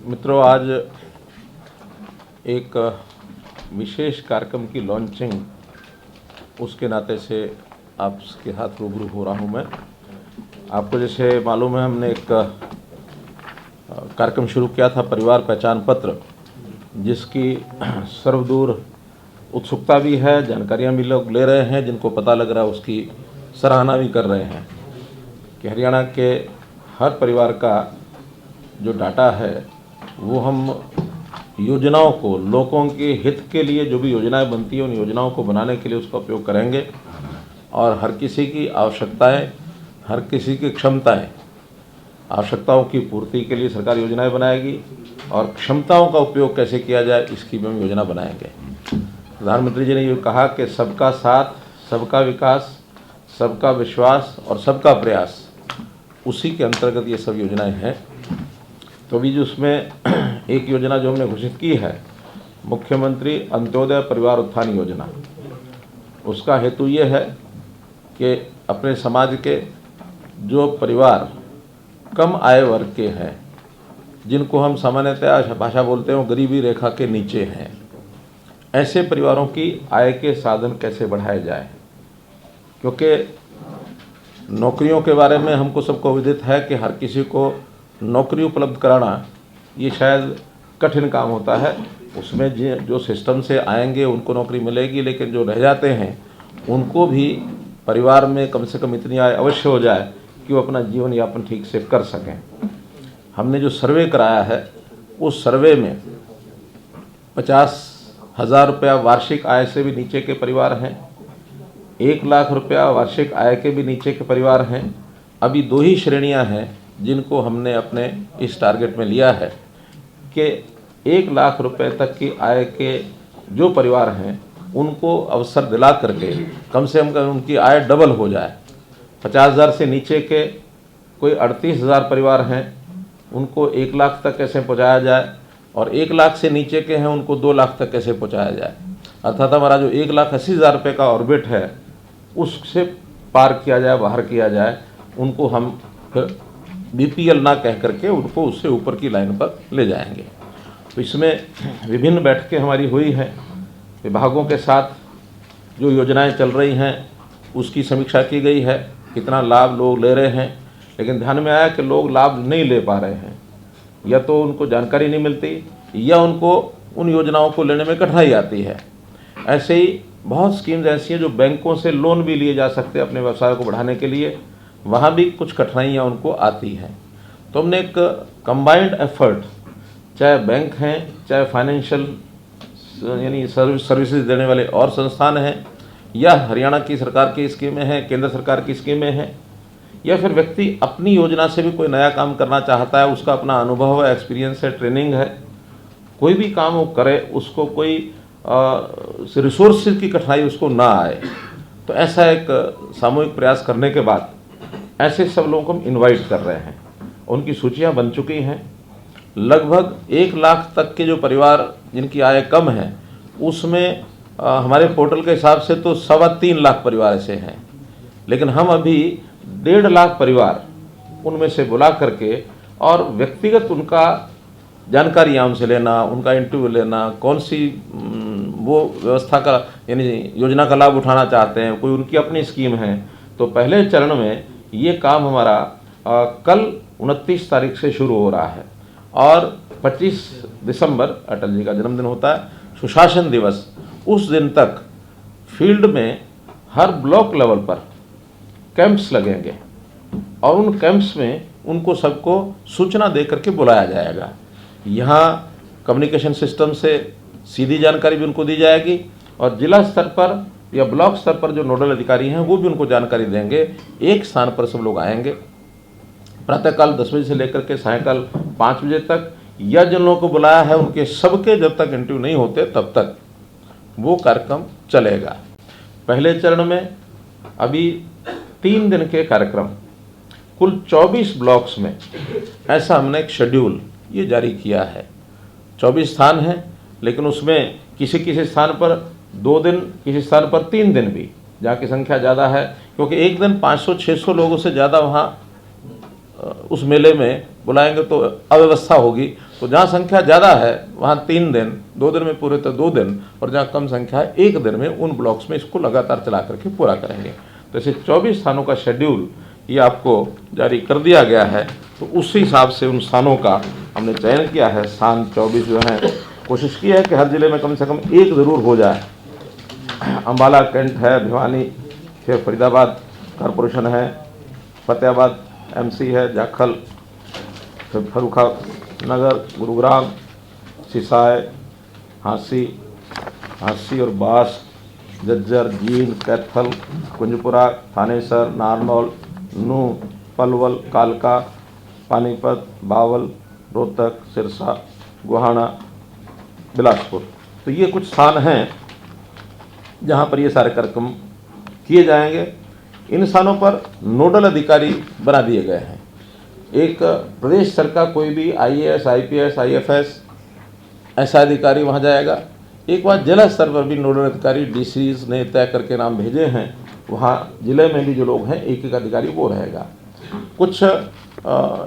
मित्रों, आज एक विशेष कार्यक्रम की लॉन्चिंग उसके नाते से आपके साथ रूबरू हो रहा हूं मैं। आपको जैसे मालूम है, हमने एक कार्यक्रम शुरू किया था, परिवार पहचान पत्र, जिसकी सर्वदूर उत्सुकता भी है, जानकारियां भी लोग ले रहे हैं, जिनको पता लग रहा है उसकी सराहना भी कर रहे हैं कि हरियाणा के हर परिवार का जो डाटा है वो हम योजनाओं को, लोगों के हित के लिए जो भी योजनाएं बनती हैं उन योजनाओं को बनाने के लिए उसका उपयोग करेंगे और हर किसी की आवश्यकताएं, हर किसी की आवश्यकताओं की पूर्ति के लिए सरकार योजनाएं बनाएगी और क्षमताओं का उपयोग कैसे किया जाए इसकी भी हम योजना बनाएंगे। प्रधानमंत्री जी ने ये कहा कि सबका साथ, सबका विकास, सबका विश्वास और सबका प्रयास, उसी के अंतर्गत ये सब योजनाएं हैं। तो अभी जो उसमें एक योजना जो हमने घोषित की है, मुख्यमंत्री अंत्योदय परिवार उत्थान योजना, उसका हेतु ये है कि अपने समाज के जो परिवार कम आय वर्ग के हैं, जिनको हम सामान्यतः भाषा बोलते हैं वो गरीबी रेखा के नीचे हैं, ऐसे परिवारों की आय के साधन कैसे बढ़ाए जाए। क्योंकि नौकरियों के बारे में हमको सबको विदित है कि हर किसी को नौकरी उपलब्ध कराना ये शायद कठिन काम होता है। उसमें जो सिस्टम से आएंगे उनको नौकरी मिलेगी, लेकिन जो रह जाते हैं उनको भी परिवार में कम से कम इतनी आय अवश्य हो जाए कि वो अपना जीवन यापन ठीक से कर सकें। हमने जो सर्वे कराया है उस सर्वे में 50,000 रुपया वार्षिक आय से भी नीचे के परिवार हैं, 1 लाख रुपया वार्षिक आय के भी नीचे के परिवार हैं। अभी 2 ही श्रेणियां हैं जिनको हमने अपने इस टारगेट में लिया है कि 1 लाख रुपए तक की आय के जो परिवार हैं उनको अवसर दिला करके कम से कम उनकी आय डबल हो जाए। 50,000 से नीचे के कोई 38,000 परिवार हैं, उनको 1 लाख तक कैसे पहुंचाया जाए, और 1 लाख से नीचे के हैं उनको 2 लाख तक कैसे पहुंचाया जाए। अर्थात हमारा जो 1,80,000 रुपये का ऑर्बिट है उससे पार किया जाए, बाहर किया जाए। उनको हम फिर बीपीएल ना कह करके उनको उससे ऊपर की लाइन पर ले जाएंगे। तो इसमें विभिन्न बैठकें हमारी हुई हैं, विभागों के साथ जो योजनाएं चल रही हैं उसकी समीक्षा की गई है, कितना लाभ लोग ले रहे हैं। लेकिन ध्यान में आया कि लोग लाभ नहीं ले पा रहे हैं, या तो उनको जानकारी नहीं मिलती या उनको उन योजनाओं को लेने में कठिनाई आती है। ऐसे ही बहुत स्कीम्स ऐसी हैं जो बैंकों से लोन भी लिए जा सकते हैं अपने व्यवसाय को बढ़ाने के लिए, वहाँ भी कुछ कठिनाइयाँ उनको आती हैं। तो हमने एक कंबाइंड एफर्ट, चाहे बैंक हैं, चाहे फाइनेंशियल यानी सर्विसेज देने वाले और संस्थान हैं, या हरियाणा की सरकार की स्कीमें हैं, केंद्र सरकार की स्कीमें हैं, या फिर व्यक्ति अपनी योजना से भी कोई नया काम करना चाहता है, उसका अपना अनुभव है, एक्सपीरियंस है, ट्रेनिंग है, कोई भी काम वो करे उसको कोई रिसोर्सेज की कठिनाई उसको ना आए। तो ऐसा एक सामूहिक प्रयास करने के बाद ऐसे सब लोगों को हम इनवाइट कर रहे हैं। उनकी सूचियां बन चुकी हैं। लगभग 1 लाख तक के जो परिवार जिनकी आय कम है उसमें हमारे पोर्टल के हिसाब से तो 3.25 लाख परिवार ऐसे हैं, लेकिन हम अभी 1.5 लाख परिवार उनमें से बुला करके और व्यक्तिगत उनका जानकारियाँ उनसे लेना, उनका इंटरव्यू लेना, कौन सी वो व्यवस्था का यानी योजना का लाभ उठाना चाहते हैं, कोई उनकी अपनी स्कीम है। तो पहले चरण में ये काम हमारा कल 29 तारीख से शुरू हो रहा है और 25 दिसंबर अटल जी का जन्मदिन होता है, सुशासन दिवस, उस दिन तक फील्ड में हर ब्लॉक लेवल पर कैंप्स लगेंगे और उन कैंप्स में उनको सबको सूचना दे करके बुलाया जाएगा। यहाँ कम्युनिकेशन सिस्टम से सीधी जानकारी भी उनको दी जाएगी और जिला स्तर पर या ब्लॉक स्तर पर जो नोडल अधिकारी हैं वो भी उनको जानकारी देंगे। एक स्थान पर सब लोग आएंगे प्रातःकाल 10 बजे से लेकर के सायंकाल 5 बजे तक, या जिन लोगों को बुलाया है उनके सबके जब तक इंटरव्यू नहीं होते तब तक वो कार्यक्रम चलेगा। पहले चरण में अभी 3 दिन के कार्यक्रम, कुल 24 ब्लॉक्स में ऐसा हमने एक शेड्यूल ये जारी किया है। 24 स्थान हैं, लेकिन उसमें किसी किसी स्थान पर 2 दिन, किसी स्थान पर 3 दिन भी, जहाँ की संख्या ज़्यादा है, क्योंकि एक दिन 500-600 लोगों से ज़्यादा वहाँ उस मेले में बुलाएंगे तो अव्यवस्था होगी। तो जहाँ संख्या ज़्यादा है वहाँ 3 दिन, 2 दिन में पूरे तो 2 दिन, और जहाँ कम संख्या है 1 दिन में उन ब्लॉक्स में इसको लगातार चला करके पूरा करेंगे। तो ऐसे 24 स्थानों का शेड्यूल ये आपको जारी कर दिया गया है। तो उस हिसाब से उन स्थानों का हमने चयन किया है। स्थान 24 जो हैं, कोशिश की है कि हर ज़िले में कम से कम एक ज़रूर हो जाए। अम्बाला कैंट है, भिवानी, फिर फरीदाबाद कॉरपोरेशन है, फतेहाबाद एमसी है, जाखल, फिर फर्रुखानगर, गुरुग्राम, सिसाई, हांसी और बास, झज्जर, जींद, कैथल, कुंजपुरा, थानेसर, नारनौल, नूंह, पलवल, कालका, पानीपत, बावल, रोहतक, सिरसा, गोहाना, बिलासपुर। तो ये कुछ स्थान हैं जहाँ पर ये सारे कार्यक्रम किए जाएंगे। इन स्थानों पर नोडल अधिकारी बना दिए गए हैं। एक प्रदेश स्तर का कोई भी IAS, IPS, IFS ऐसा अधिकारी वहाँ जाएगा। एक बार जिला स्तर पर भी नोडल अधिकारी DCs ने तय करके नाम भेजे हैं, वहाँ जिले में भी जो लोग हैं एक एक अधिकारी वो रहेगा। कुछ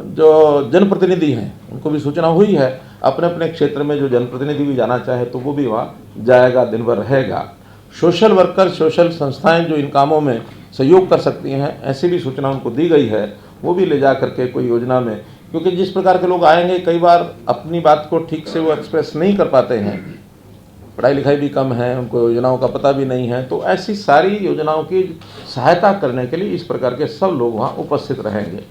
जो जनप्रतिनिधि हैं उनको भी सूचना हुई है, अपने अपने क्षेत्र में जो जनप्रतिनिधि भी जाना चाहे तो वो भी वहाँ जाएगा, दिन भर रहेगा। सोशल वर्कर, सोशल संस्थाएं जो इन कामों में सहयोग कर सकती हैं, ऐसी भी सूचना उनको दी गई है, वो भी ले जा करके कोई योजना में, क्योंकि जिस प्रकार के लोग आएंगे कई बार अपनी बात को ठीक से वो एक्सप्रेस नहीं कर पाते हैं, पढ़ाई लिखाई भी कम है, उनको योजनाओं का पता भी नहीं है। तो ऐसी सारी योजनाओं की सहायता करने के लिए इस प्रकार के सब लोग वहाँ उपस्थित रहेंगे।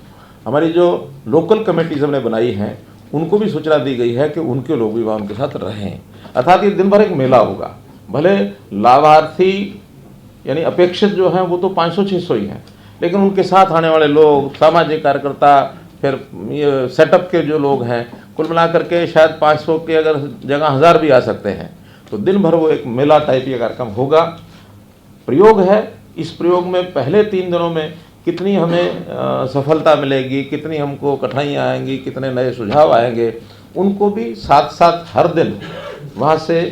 हमारी जो लोकल कमेटीज हमने बनाई हैं उनको भी सूचना दी गई है कि उनके लोग भी वहाँ उनके साथ रहें। अर्थात ये दिन भर एक मेला होगा। भले लाभार्थी यानी अपेक्षित जो हैं वो तो 500-600 ही हैं, लेकिन उनके साथ आने वाले लोग, सामाजिक कार्यकर्ता, फिर ये सेटअप के जो लोग हैं, कुल मिलाकर के शायद 500 के अगर जगह 1000 भी आ सकते हैं। तो दिन भर वो एक मेला टाइप ये कार्यक्रम होगा। प्रयोग है, इस प्रयोग में पहले 3 दिनों में कितनी हमें सफलता मिलेगी, कितनी हमको कठिनाइयाँ आएंगी, कितने नए सुझाव आएंगे, उनको भी साथ साथ हर दिन वहाँ से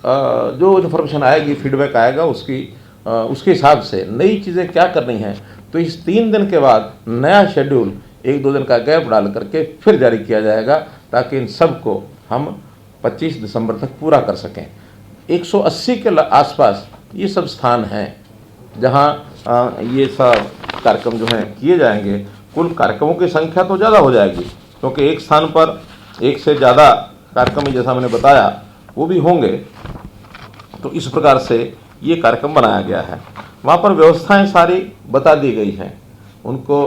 जो इन्फॉर्मेशन आएगी, फीडबैक आएगा, उसके हिसाब से नई चीज़ें क्या करनी हैं। तो इस 3 दिन के बाद नया शेड्यूल 1-2 दिन का गैप डाल करके फिर जारी किया जाएगा, ताकि इन सब को हम 25 दिसंबर तक पूरा कर सकें। 180 के आसपास ये सब स्थान हैं जहाँ ये सब कार्यक्रम जो हैं किए जाएंगे। कुल कार्यक्रमों की संख्या तो ज़्यादा हो जाएगी, क्योंकि एक स्थान पर एक से ज़्यादा कार्यक्रम जैसा मैंने बताया वो भी होंगे। तो इस प्रकार से ये कार्यक्रम बनाया गया है। वहाँ पर व्यवस्थाएं सारी बता दी गई हैं, उनको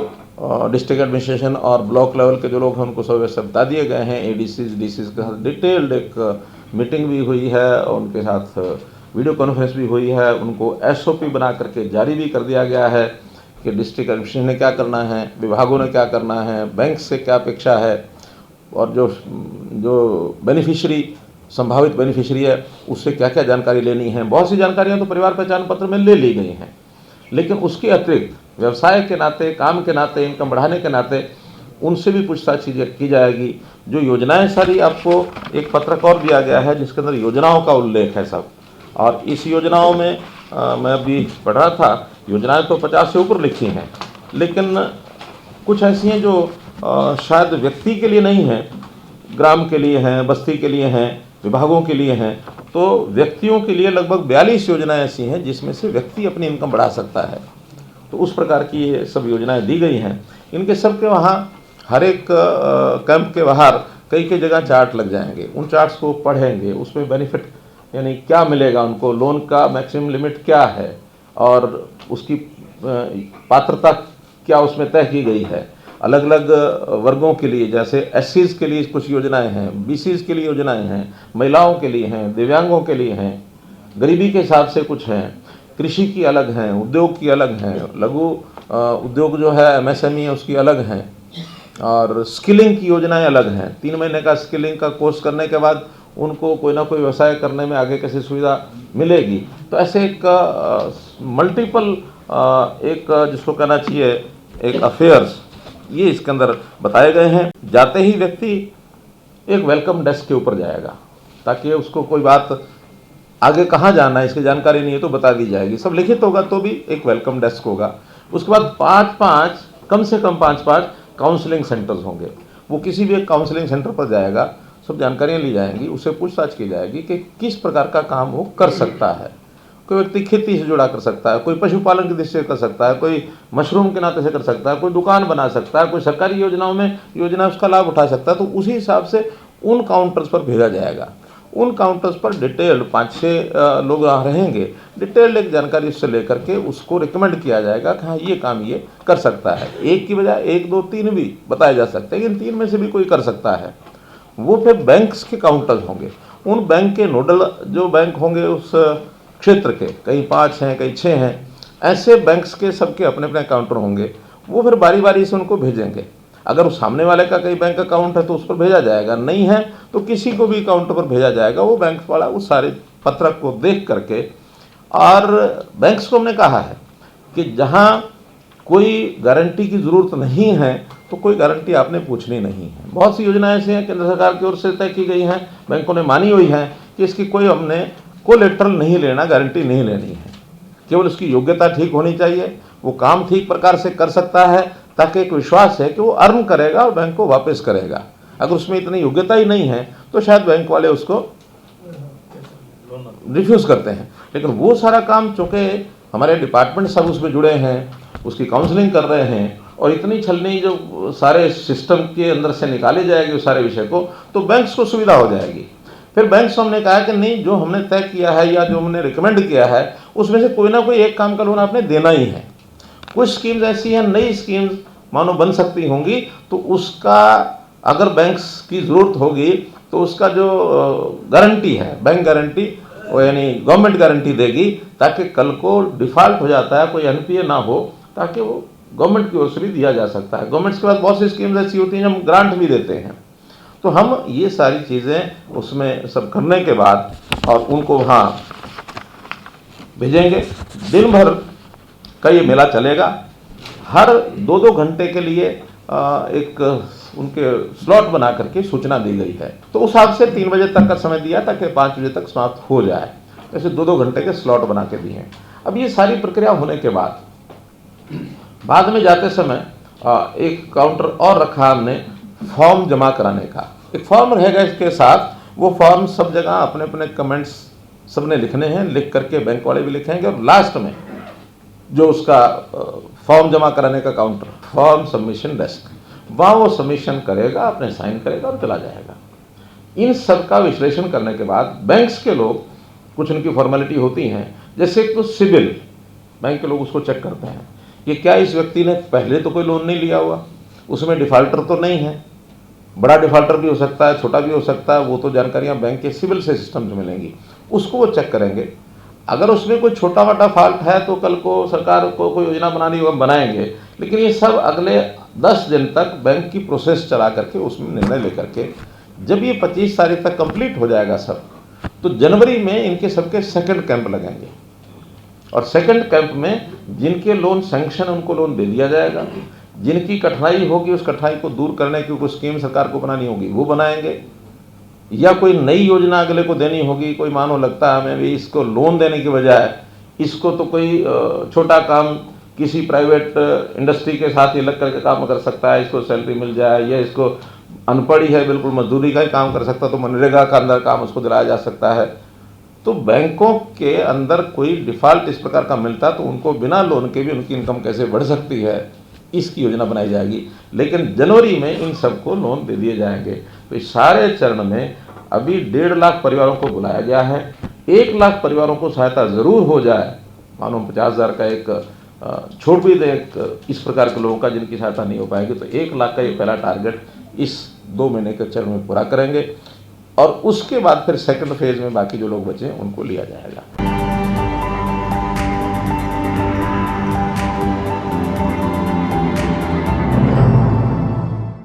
डिस्ट्रिक्ट एडमिनिस्ट्रेशन और ब्लॉक लेवल के जो लोग हैं उनको सब व्यवस्था बता दिए गए हैं। ADCs, DCs के साथ डिटेल्ड एक मीटिंग भी हुई है और उनके साथ वीडियो कॉन्फ्रेंस भी हुई है। उनको SOP बना करके जारी भी कर दिया गया है कि डिस्ट्रिक्ट एडमिनिस्ट्रेशन ने क्या करना है, विभागों ने क्या करना है, बैंक से क्या अपेक्षा है, और जो बेनिफिशरी, संभावित बेनिफिशरी है, उससे क्या क्या जानकारी लेनी है। बहुत सी जानकारियां तो परिवार पहचान पत्र में ले ली गई हैं, लेकिन उसके अतिरिक्त व्यवसाय के नाते, काम के नाते, इनकम बढ़ाने के नाते उनसे भी पूछताछ की जाएगी। जो योजनाएं सारी आपको एक पत्रक और दिया गया है जिसके अंदर योजनाओं का उल्लेख है सब, और इस योजनाओं में मैं अभी पढ़ रहा था, योजनाएं तो 50 से ऊपर लिखी हैं, लेकिन कुछ ऐसी हैं जो शायद व्यक्ति के लिए नहीं हैं, ग्राम के लिए हैं, बस्ती के लिए हैं, विभागों के लिए हैं। तो व्यक्तियों के लिए लगभग 42 योजनाएं ऐसी हैं जिसमें से व्यक्ति अपनी इनकम बढ़ा सकता है। तो उस प्रकार की ये सब योजनाएं दी गई हैं। इनके सब के वहाँ हर एक कैंप के बाहर कई कई जगह चार्ट लग जाएंगे। उन चार्ट्स को पढ़ेंगे, उसमें बेनिफिट यानी क्या मिलेगा उनको, लोन का मैक्सिमम लिमिट क्या है और उसकी पात्रता क्या उसमें तय की गई है। अलग अलग वर्गों के लिए, जैसे SCs के लिए कुछ योजनाएं हैं, BCs के लिए योजनाएं हैं, महिलाओं के लिए हैं, दिव्यांगों के लिए हैं, गरीबी के हिसाब से कुछ हैं, कृषि की अलग हैं, उद्योग की अलग हैं, लघु उद्योग जो है MSME है उसकी अलग हैं, और स्किलिंग की योजनाएं अलग हैं। 3 महीने का स्किलिंग का कोर्स करने के बाद उनको कोई ना कोई व्यवसाय करने में आगे कैसे सुविधा मिलेगी। तो ऐसे एक मल्टीपल एक जिसको कहना चाहिए एक अफेयर्स, ये इसके अंदर बताए गए हैं। जाते ही व्यक्ति एक वेलकम डेस्क के ऊपर जाएगा, ताकि उसको कोई बात आगे कहाँ जाना है इसकी जानकारी नहीं है तो बता दी जाएगी। सब लिखित होगा तो भी एक वेलकम डेस्क होगा। उसके बाद 5-5 कम से कम 5-5 काउंसलिंग सेंटर्स होंगे। वो किसी भी एक काउंसलिंग सेंटर पर जाएगा, सब जानकारियाँ ली जाएंगी, उससे पूछताछ की जाएगी कि किस प्रकार का काम वो कर सकता है। कोई व्यक्ति खेती से जुड़ा कर सकता है, कोई पशुपालन की दृष्टि से कर सकता है, कोई मशरूम के नाते से कर सकता है, कोई दुकान बना सकता है, कोई सरकारी योजनाओं में योजना उसका लाभ उठा सकता है। तो उसी हिसाब से उन काउंटर्स पर भेजा जाएगा। उन काउंटर्स पर डिटेल्ड 5-6 लोग रहेंगे, डिटेल्ड एक जानकारी उससे लेकर के उसको रिकमेंड किया जाएगा कि हाँ ये काम ये कर सकता है। एक की बजाय 1, 2, 3 भी बताए जा सकते हैं, इन 3 में से भी कोई कर सकता है। वो फिर बैंक्स के काउंटर्स होंगे। उन बैंक के नोडल जो बैंक होंगे उस क्षेत्र के, कहीं 5 हैं, कहीं 6 हैं, ऐसे बैंक्स के सबके अपने अपने काउंटर होंगे। वो फिर बारी बारी से उनको भेजेंगे। अगर उस सामने वाले का कहीं बैंक अकाउंट है तो उस पर भेजा जाएगा, नहीं है तो किसी को भी काउंटर पर भेजा जाएगा। वो बैंक वाला उस सारे पत्रक को देख करके, और बैंक्स को हमने कहा है कि जहाँ कोई गारंटी की ज़रूरत नहीं है तो कोई गारंटी आपने पूछनी नहीं है। बहुत सी योजनाएं ऐसी हैं केंद्र सरकार की ओर से तय की गई हैं, बैंकों ने मानी हुई हैं कि इसकी कोई हमने कोलेटरल नहीं लेना, गारंटी नहीं लेनी है, केवल उसकी योग्यता ठीक होनी चाहिए, वो काम ठीक प्रकार से कर सकता है, ताकि एक विश्वास है कि वो अर्न करेगा और बैंक को वापस करेगा। अगर उसमें इतनी योग्यता ही नहीं है तो शायद बैंक वाले उसको रिफ्यूज़ करते हैं। लेकिन वो सारा काम चूँकि हमारे डिपार्टमेंट सब उसमें जुड़े हैं, उसकी काउंसलिंग कर रहे हैं, और इतनी छलनी जो सारे सिस्टम के अंदर से निकाले जाएगी उस सारे विषय को, तो बैंक्स को सुविधा हो जाएगी। फिर बैंक्स को हमने कहा कि नहीं, जो हमने तय किया है या जो हमने रिकमेंड किया है उसमें से कोई ना कोई एक काम का लोन आपने देना ही है। कुछ स्कीम्स ऐसी हैं, नई स्कीम्स मानो बन सकती होंगी, तो उसका अगर बैंक्स की ज़रूरत होगी तो उसका जो गारंटी है, बैंक गारंटी यानी गवर्नमेंट गारंटी देगी, ताकि कल को डिफ़ॉल्ट हो जाता है, कोई एनपीए ना हो, ताकि वो गवर्नमेंट की ओर से भी दिया जा सकता है। गवर्नमेंट के पास बहुत सी स्कीम्स ऐसी होती हैं जो हम ग्रांट भी देते हैं। तो हम ये सारी चीज़ें उसमें सब करने के बाद और उनको वहाँ भेजेंगे। दिन भर का ये मेला चलेगा। हर 2-2 घंटे के लिए एक उनके स्लॉट बना करके सूचना दी गई है। तो उस हिसाब से 3 बजे तक का समय दिया ताकि 5 बजे तक समाप्त हो जाए। ऐसे 2-2 घंटे के स्लॉट बना के दिए हैं। अब ये सारी प्रक्रिया होने के बाद में जाते समय एक काउंटर और रखा हमने फॉर्म जमा कराने का। एक फॉर्म रहेगा इसके साथ, वो फॉर्म सब जगह अपने अपने कमेंट्स सबने लिखने हैं, लिख करके बैंक वाले भी लिखेंगे, और लास्ट में जो उसका फॉर्म जमा कराने का काउंटर, फॉर्म सबमिशन डेस्क, वहाँ वो सबमिशन करेगा, अपने साइन करेगा और चला जाएगा। इन सब का विश्लेषण करने के बाद बैंक्स के लोग, कुछ उनकी फॉर्मेलिटी होती हैं, जैसे तो सिबिल, बैंक के लोग उसको चेक करते हैं कि क्या इस व्यक्ति ने पहले तो कोई लोन नहीं लिया हुआ, उसमें डिफ़ॉल्टर तो नहीं है, बड़ा डिफ़ॉल्टर भी हो सकता है, छोटा भी हो सकता है, वो तो जानकारियाँ बैंक के सिविल से सिस्टम से मिलेंगी, उसको वो चेक करेंगे। अगर उसमें कोई छोटा मोटा फॉल्ट है तो कल को सरकार को कोई योजना बनानी होगा, बनाएंगे। लेकिन ये सब अगले 10 दिन तक बैंक की प्रोसेस चला करके उसमें निर्णय लेकर के, जब ये 25 तारीख तक कंप्लीट हो जाएगा सब, तो जनवरी में इनके सबके सेकंड कैंप लगेंगे, और सेकंड कैंप में जिनके लोन सैंक्शन उनको लोन दे दिया जाएगा, जिनकी कठिनाई होगी उस कठिनाई को दूर करने की कोई स्कीम सरकार को बनानी होगी वो बनाएंगे, या कोई नई योजना अगले को देनी होगी। कोई मानो लगता है हमें भी इसको लोन देने की बजाय इसको तो कोई छोटा काम किसी प्राइवेट इंडस्ट्री के साथ ही लग करके काम कर सकता है, इसको सैलरी मिल जाए, या इसको अनपढ़ ही है, बिल्कुल मजदूरी का ही काम कर सकता है, तो मनरेगा का अंदर काम उसको दिलाया जा सकता है। तो बैंकों के अंदर कोई डिफ़ॉल्ट इस प्रकार का मिलता तो उनको बिना लोन के भी उनकी इनकम कैसे बढ़ सकती है, इसकी योजना बनाई जाएगी। लेकिन जनवरी में इन सबको लोन दे दिए जाएंगे। तो इस सारे चरण में अभी 1.5 लाख परिवारों को बुलाया गया है। 1 लाख परिवारों को सहायता ज़रूर हो जाए, मानो 50,000 का एक छोड़ भी दे इस प्रकार के लोगों का जिनकी सहायता नहीं हो पाएगी, तो 1 लाख का ये पहला टारगेट इस 2 महीने के चरण में पूरा करेंगे, और उसके बाद फिर सेकंड फेज में बाकी जो लोग बचे उनको लिया जाएगा।